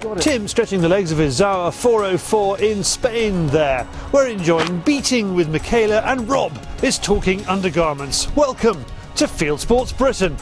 Tim stretching the legs of his Zauer 404 in Spain there. We're enjoying beating with Michaela, and Rob is talking undergarments. Welcome to Fieldsports Britain.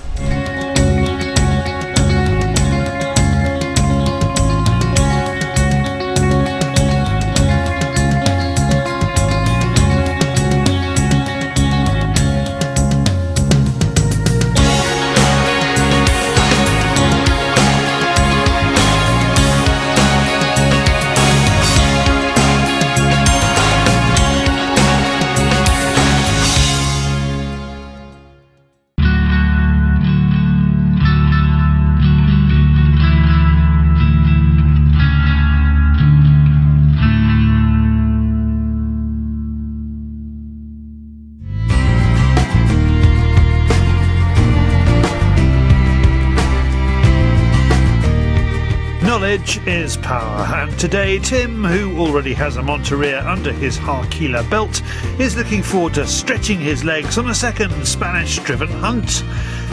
Knowledge is power, and today Tim, who already has a Monteria under his Harquila belt, is looking forward to stretching his legs on a second Spanish-driven hunt.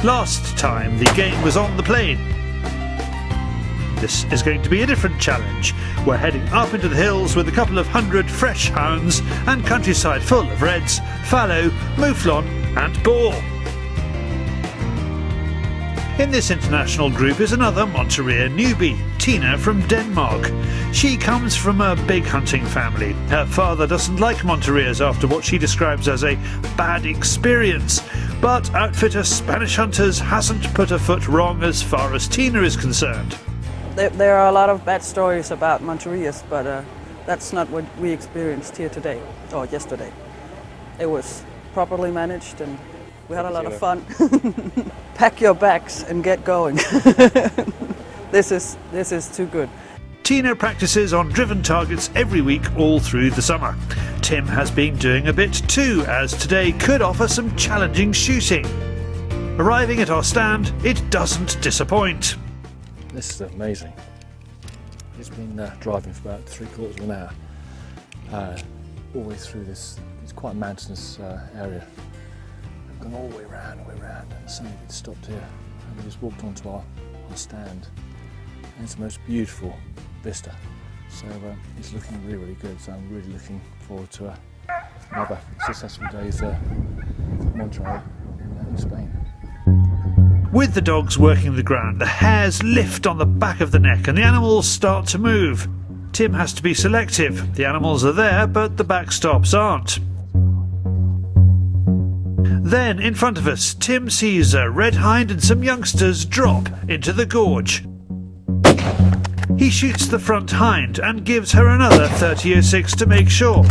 Last time the game was on the plain. This is going to be a different challenge. We're heading up into the hills with a couple of hundred fresh hounds and countryside full of reds, fallow, mouflon and boar. In this international group is another Monteria newbie, Tina from Denmark. She comes from a big hunting family. Her father doesn't like Monterias after what she describes as a bad experience, but outfitter Spanish Hunters hasn't put a foot wrong as far as Tina is concerned. There are a lot of bad stories about Monterias, but that's not what we experienced here today, or yesterday. It was properly managed and we had a lot of fun. Pack your bags and get going. This is too good. Tina practices on driven targets every week all through the summer. Tim has been doing a bit too, as today could offer some challenging shooting. Arriving at our stand, it doesn't disappoint. This is amazing. It's been driving for about 3/4 of an hour all the way through this. It's quite a mountainous area. We've gone all the way around, and suddenly we stopped here and we just walked onto our stand. And it's the most beautiful vista. So it's looking really, really good. So I'm really looking forward to another successful day's Monteria in Spain. With the dogs working the ground, the hairs lift on the back of the neck and the animals start to move. Tim has to be selective. The animals are there, but the backstops aren't. Then, in front of us, Tim sees a red hind and some youngsters drop into the gorge. He shoots the front hind and gives her another 30.06 to make sure.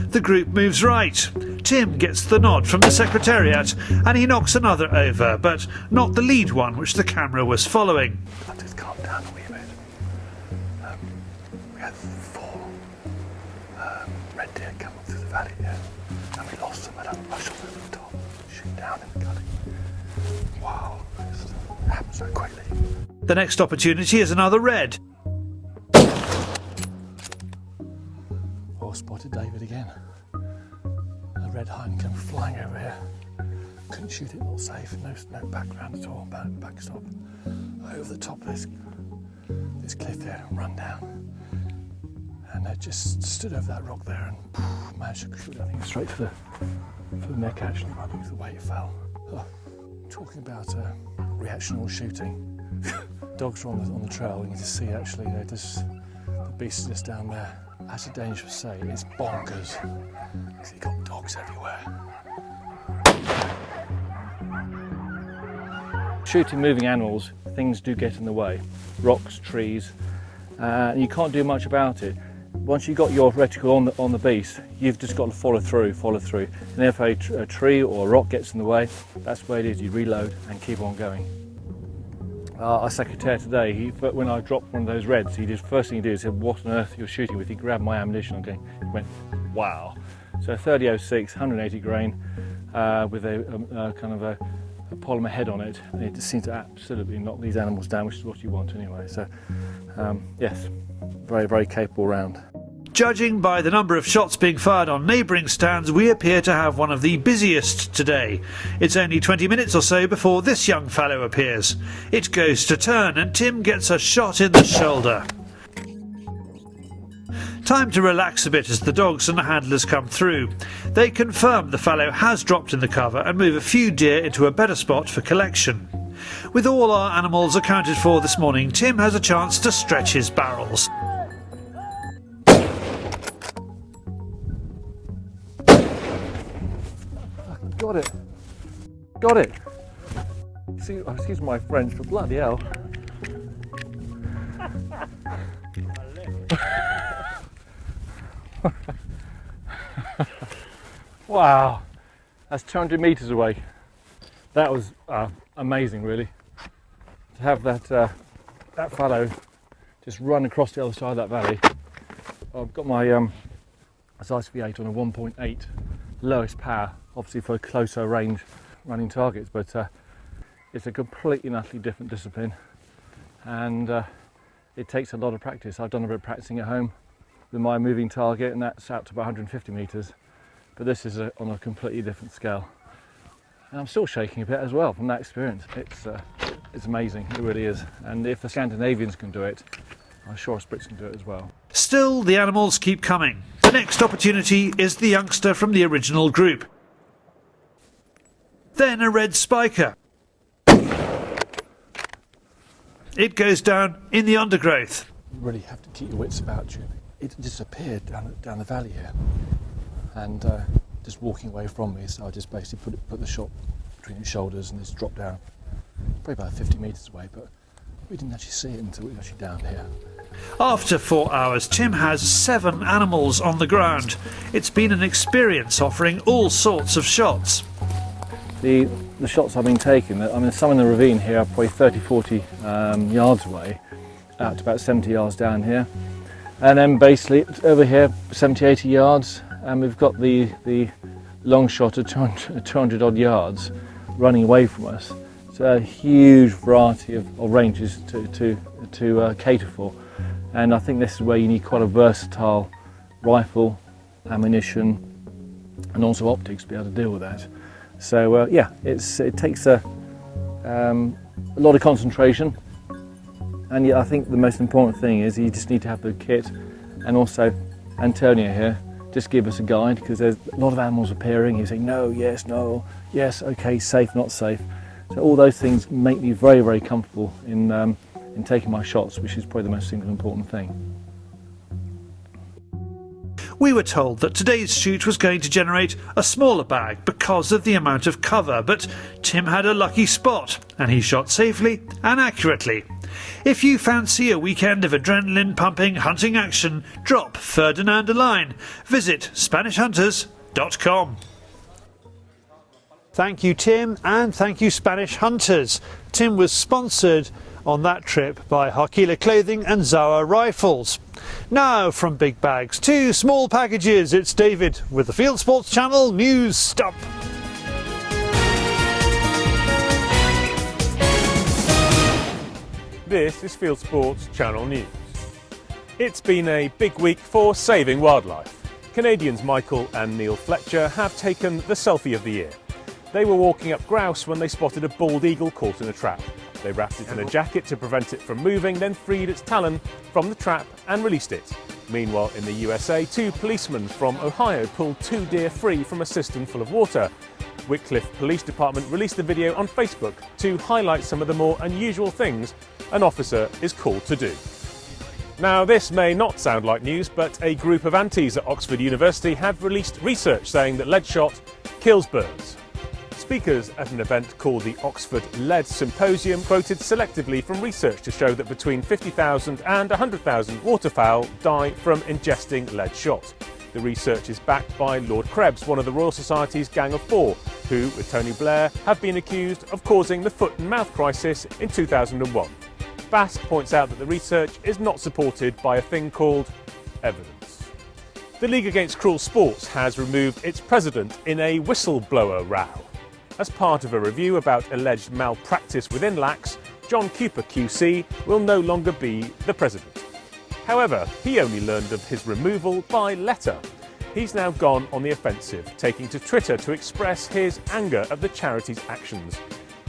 The group moves right. Tim gets the nod from the Secretariat and he knocks another over, but not the lead one which the camera was following. I've just calmed down a wee bit. We had 4 red deer come up through the valley here, and we lost them. I don't rush on over the top, shoot down in the gully. Wow, it happened so quickly. The next opportunity is another red. Oh, spotted David again. A red hind came flying over here. Couldn't shoot it, not safe, no background at all, backstop. Over the top of this cliff here, run down. And I just stood over that rock there and managed to shoot that thing straight for the neck actually, by the way it fell. Oh, talking about reactional shooting. Dogs are on the trail, and you can see actually the beast is just down there. That's a dangerous say, it's bonkers. Because you've got dogs everywhere. Shooting moving animals, things do get in the way. Rocks, trees, and you can't do much about it. Once you've got your reticle on the beast, you've just got to follow through. And if a tree or a rock gets in the way, that's where it is. You reload and keep on going. Our secretary today, when I dropped one of those reds, first thing he did is said, "What on earth you're shooting with?" He grabbed my ammunition and he went, "Wow!" So 30.06, 180 grain, with a kind of a polymer head on it, and it just seems to absolutely knock these animals down, which is what you want anyway. So yes, very, very capable round. Judging by the number of shots being fired on neighbouring stands, we appear to have one of the busiest today. It's only 20 minutes or so before this young fellow appears. It goes to turn and Tim gets a shot in the shoulder. Time to relax a bit as the dogs and the handlers come through. They confirm the fallow has dropped in the cover and move a few deer into a better spot for collection. With all our animals accounted for this morning, Tim has a chance to stretch his barrels. Got it. Got it. See, excuse my French, but bloody hell. Wow, that's 200 metres away. That was amazing, really. To have that fallow just run across the other side of that valley. I've got my size V8 on a 1.8 lowest power, obviously for closer range running targets, but it's a completely and utterly different discipline, and it takes a lot of practice. I've done a bit of practicing at home with my moving target, and that's out to about 150 metres, but this is on a completely different scale. And I'm still shaking a bit as well from that experience. It's amazing, it really is. And if the Scandinavians can do it, I'm sure us Brits can do it as well. Still, the animals keep coming. The next opportunity is the youngster from the original group. Then a red spiker. It goes down in the undergrowth. You really have to keep your wits about you. It disappeared down the valley here, and just walking away from me, so I just basically put the shot between its shoulders and just dropped down. Probably about 50 metres away, but we didn't actually see it until we were actually down here. After 4 hours, Tim has 7 animals on the ground. It's been an experience offering all sorts of shots. The shots I've been taking, I mean, some in the ravine here are probably 30-40 yards away, out to about 70 yards down here. And then basically over here, 70-80 yards, and we've got the long shot at 200 odd yards running away from us. So a huge variety of ranges to cater for. And I think this is where you need quite a versatile rifle, ammunition, and also optics to be able to deal with that. So yeah, it takes a lot of concentration, and yet I think the most important thing is you just need to have the kit, and also Antonio here just give us a guide, because there's a lot of animals appearing. He's saying no, yes, okay, safe, not safe. So all those things make me very, very comfortable in taking my shots, which is probably the most single important thing. We were told that today's shoot was going to generate a smaller bag because of the amount of cover, but Tim had a lucky spot and he shot safely and accurately. If you fancy a weekend of adrenaline-pumping hunting action, drop Ferdinand a line. Visit SpanishHunters.com. Thank you, Tim, and thank you, Spanish Hunters. Tim was sponsored on that trip by Harquila Clothing and Zawa Rifles. Now from big bags to small packages, it's David with the Fieldsports Channel News Stump. This is Fieldsports Channel News. It's been a big week for saving wildlife. Canadians Michael and Neil Fletcher have taken the selfie of the year. They were walking up grouse when they spotted a bald eagle caught in a trap. They wrapped it in a jacket to prevent it from moving, then freed its talon from the trap and released it. Meanwhile, in the USA, 2 policemen from Ohio pulled 2 deer free from a cistern full of water. Wycliffe Police Department released the video on Facebook to highlight some of the more unusual things an officer is called to do. Now, this may not sound like news, but a group of aunties at Oxford University have released research saying that lead shot kills birds. Speakers at an event called the Oxford Lead Symposium quoted selectively from research to show that between 50,000 and 100,000 waterfowl die from ingesting lead shot. The research is backed by Lord Krebs, one of the Royal Society's Gang of Four, who, with Tony Blair, have been accused of causing the foot and mouth crisis in 2001. Bass points out that the research is not supported by a thing called evidence. The League Against Cruel Sports has removed its president in a whistleblower row. As part of a review about alleged malpractice within LACS, John Cooper QC will no longer be the president. However, he only learned of his removal by letter. He's now gone on the offensive, taking to Twitter to express his anger at the charity's actions.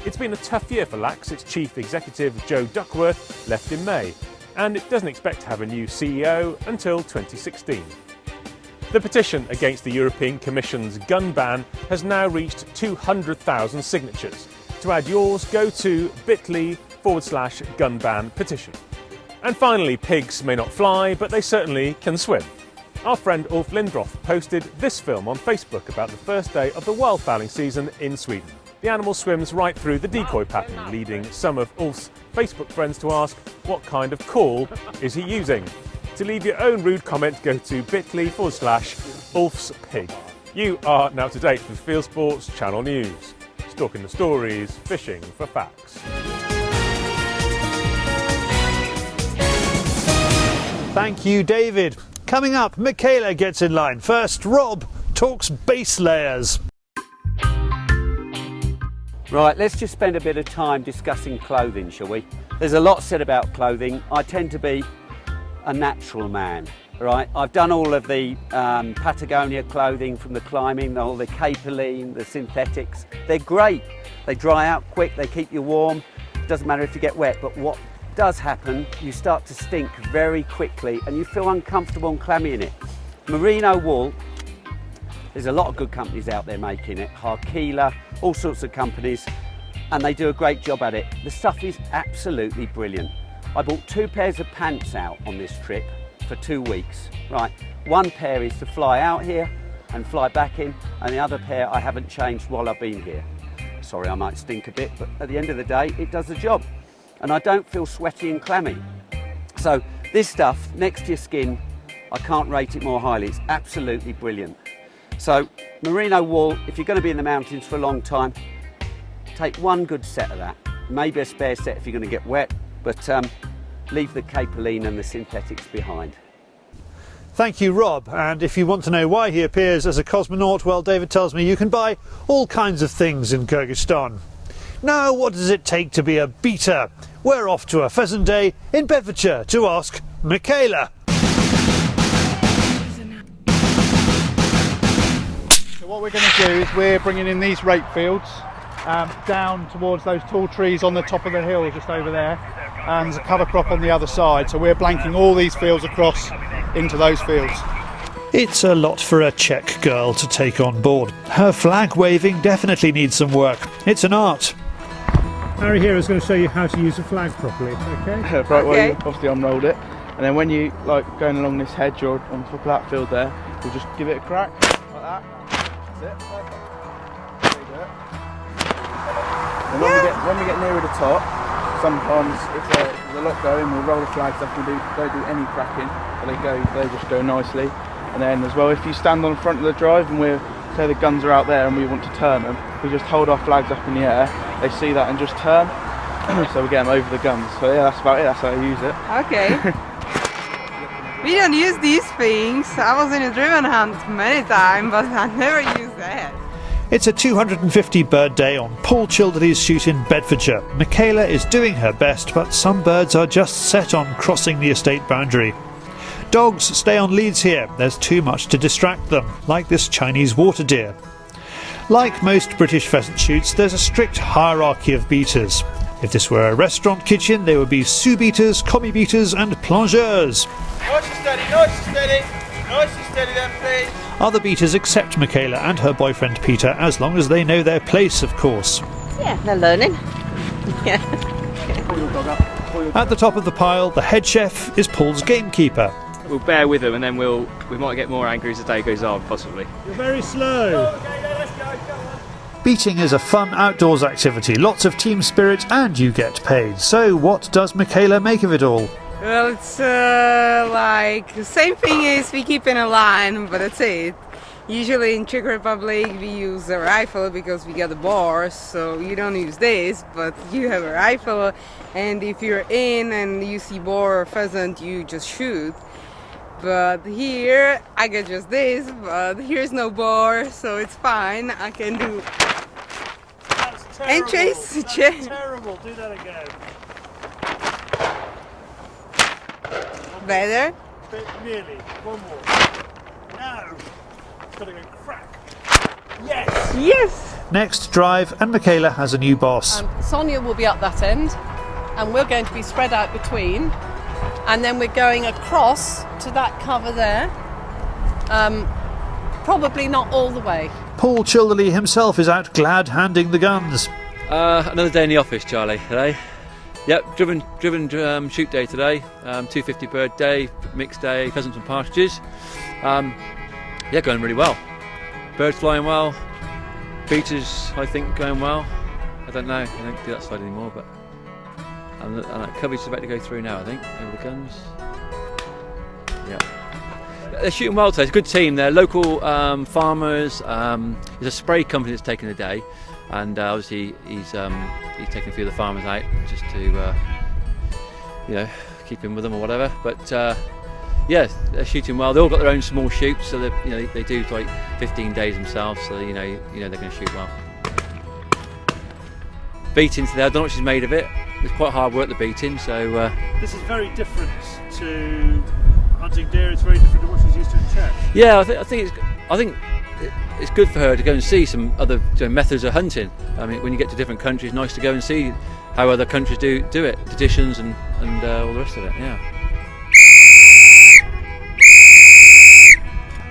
It's been a tough year for LACS. Its chief executive, Joe Duckworth, left in May, and it doesn't expect to have a new CEO until 2016. The petition against the European Commission's gun ban has now reached 200,000 signatures. To add yours, go to bit.ly/gunbanpetition. And finally, pigs may not fly, but they certainly can swim. Our friend Ulf Lindroth posted this film on Facebook about the first day of the wildfowling season in Sweden. The animal swims right through the decoy pattern, leading some of Ulf's Facebook friends to ask, what kind of call is he using? To leave your own rude comment, go to bit.ly/UlfsPig. You are now up to date with Fieldsports Channel News. Stalking the stories, fishing for facts. Thank you, David. Coming up, Michaela gets in line. First, Rob talks base layers. Right, let's just spend a bit of time discussing clothing, shall we? There's a lot said about clothing. I tend to be a natural man, right? I've done all of the Patagonia clothing from the climbing, all the capelline, the synthetics. They're great. They dry out quick, they keep you warm. Doesn't matter if you get wet, but what does happen, you start to stink very quickly and you feel uncomfortable and clammy in it. Merino wool, there's a lot of good companies out there making it, Harkila, all sorts of companies, and they do a great job at it. The stuff is absolutely brilliant. I bought 2 pairs of pants out on this trip for 2 weeks. Right, one pair is to fly out here and fly back in, and the other pair I haven't changed while I've been here. Sorry, I might stink a bit, but at the end of the day, it does the job. And I don't feel sweaty and clammy. So this stuff, next to your skin, I can't rate it more highly. It's absolutely brilliant. So merino wool, if you're going to be in the mountains for a long time, take 1 good set of that. Maybe a spare set if you're going to get wet, but leave the capelline and the synthetics behind. Thank you, Rob. And if you want to know why he appears as a cosmonaut, well, David tells me you can buy all kinds of things in Kyrgyzstan. Now, what does it take to be a beater? We're off to a pheasant day in Bedfordshire to ask Michaela. So what we're going to do is we're bringing in these rape fields down towards those tall trees on the top of the hill just over there, and there's a cover crop on the other side, so we're blanking all these fields across into those fields. It's a lot for a Czech girl to take on board. Her flag waving definitely needs some work. It's an art. Harry here is going to show you how to use a flag properly, okay? Right, well, you obviously unrolled it, and then when you like going along this hedge or on top of that field there, you'll just give it a crack, like that. That's it, perfect. There you go. And when we get nearer the top, sometimes if there's a lot going, we'll roll the flags up and don't do any cracking, but they just go nicely. And then as well, if you stand on the front of the drive and say the guns are out there and we want to turn them, we just hold our flags up in the air, they see that and just turn, so we get them over the guns. So yeah, that's about it, that's how I use it. Okay. We don't use these things. I was in a driven hunt many times, but I never used that. It's a 250 bird day on Paul Childerley's shoot in Bedfordshire. Michaela is doing her best, but some birds are just set on crossing the estate boundary. Dogs stay on leads here. There's too much to distract them, like this Chinese water deer. Like most British pheasant shoots, there's a strict hierarchy of beaters. If this were a restaurant kitchen, there would be sous beaters, commis beaters and plongeurs. Nice and steady, nice and steady. Nice and steady then, please. Other beaters accept Michaela and her boyfriend Peter, as long as they know their place, of course. Yeah, they're learning. Yeah. At the top of the pile, the head chef is Paul's gamekeeper. We'll bear with them, and then we might get more angry as the day goes on, possibly. You're very slow. Beating is a fun outdoors activity, lots of team spirit, and you get paid. So what does Michaela make of it all? Well, it's like the same thing as we keep in a line, but that's it. Usually in Czech Republic we use a rifle because we got the bars, so you don't use this, but you have a rifle, and if you're in and you see boar or pheasant, you just shoot. But here I get just this, but here's no boar, so it's fine. I can do and chase. That's terrible. Do that again. Better? Nearly. One more. No. It's got to go crack. Yes. Yes! Next drive, and Michaela has a new boss. Sonia will be up that end, and we're going to be spread out between, and then we're going across to that cover there. Probably not all the way. Paul Childerley himself is out glad handing the guns. Another day in the office, Charlie, today. Yep, driven shoot day today. 250 bird day, mixed day, pheasants and partridges. Yeah, going really well. Birds flying well. Beaters, I think, going well. I don't know, I don't do that side anymore, but and that coverage is about to go through now, I think, over the guns. Yeah. They're shooting well today. It's a good team. They're local farmers. There's a spray company that's taking the day, and obviously he's taking a few of the farmers out just to keep in with them or whatever. But yeah, they're shooting well. They all got their own small shoots, so they do like 15 days themselves. So you know they're going to shoot well. Beating today. I don't know what she's made of it. It's quite hard work, the beating. So This is very different to hunting deer. It's very different to what she's used to in church. yeah, I think it's good for her to go and see some other methods of hunting. I mean, when you get to different countries, it's nice to go and see how other countries do it, traditions and all the rest of it. Yeah.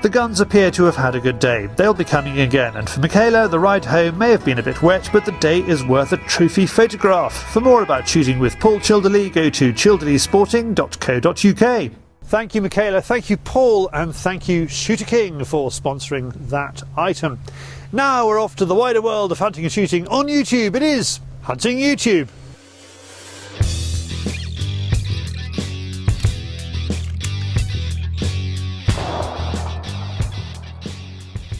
The guns appear to have had a good day. They'll be coming again, and for Michaela, the ride home may have been a bit wet, but the day is worth a trophy photograph. For more about shooting with Paul Childerley, go to childerleysporting.co.uk. Thank you, Michaela. Thank you, Paul, and thank you, Shooter King, for sponsoring that item. Now we're off to the wider world of hunting and shooting on YouTube. It is Hunting YouTube.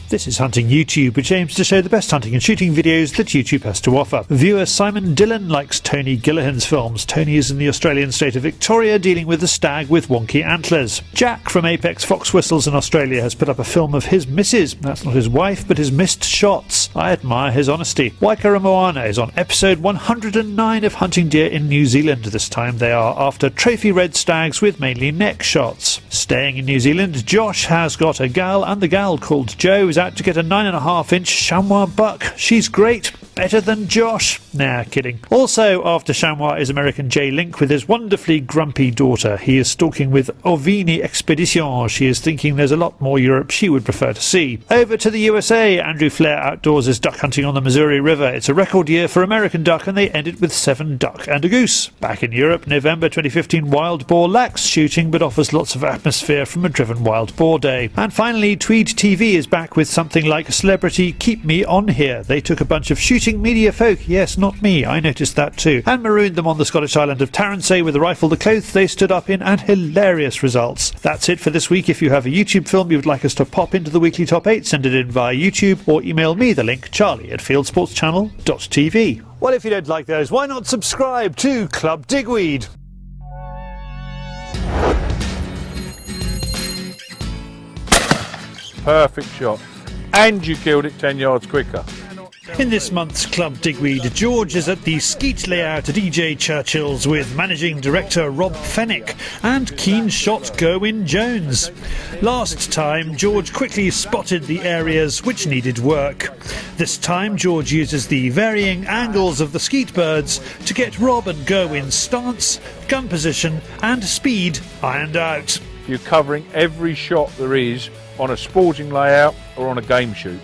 This is Hunting YouTube, which aims to show the best hunting and shooting videos that YouTube has to offer. Viewer Simon Dillon likes Tony Gillihan's films. Tony is in the Australian state of Victoria dealing with a stag with wonky antlers. Jack from Apex Fox Whistles in Australia has put up a film of his missus. That's not his wife, but his missed shots. I admire his honesty. Waika Moana is on episode 109 of hunting deer in New Zealand. This time they are after trophy red stags with mainly neck shots. Staying in New Zealand, Josh has got a gal, and the gal called Jo is out to get a 9.5-inch chamois buck. She's great. Better than Josh. Nah, kidding. Also after chamois is American Jay Link with his wonderfully grumpy daughter. He is stalking with Ovini Expedition. She is thinking there's a lot more Europe she would prefer to see. Over to the USA, Andrew Flair Outdoors is duck hunting on the Missouri River. It's a record year for American duck, and they ended with 7 duck and a goose. Back in Europe, November 2015 wild boar lacks shooting, but offers lots of atmosphere from a driven wild boar day. And finally, Tweed TV is back with something like a celebrity Keep Me On Here. They took a bunch of shooting media folk, yes, not me, I noticed that too, and marooned them on the Scottish island of Tarrantay with a rifle the clothes they stood up in, and hilarious results. That's it for this week. If you have a YouTube film you would like us to pop into the weekly top 8, send it in via YouTube or email me the link, charlie@fieldsportschannel.tv. Well, if you don't like those, why not subscribe to Club Digweed? Perfect shot. And you killed it 10 yards quicker. In this month's Club Digweed, George is at the skeet layout at EJ Churchill's with managing director Rob Fennick and keen shot Gerwin Jones. Last time, George quickly spotted the areas which needed work. This time, George uses the varying angles of the skeet birds to get Rob and Gerwin's stance, gun position and speed ironed out. You're covering every shot there is on a sporting layout or on a game shoot.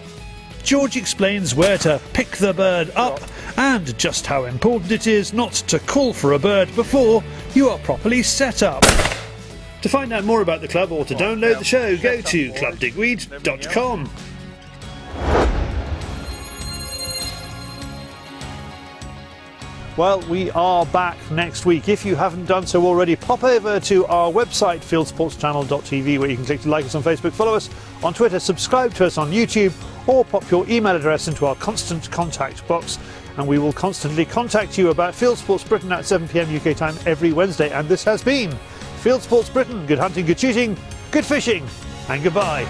George explains where to pick the bird up and just how important it is not to call for a bird before you are properly set up. To find out more about the club or to download the show, go to clubdigweed.com. Well, we are back next week. If you haven't done so already, pop over to our website, fieldsportschannel.tv, where you can click to like us on Facebook, follow us on Twitter, subscribe to us on YouTube, or pop your email address into our constant contact box, and we will constantly contact you about Fieldsports Britain at 7 PM UK time every Wednesday. And this has been Fieldsports Britain. Good hunting, good shooting, good fishing, and goodbye.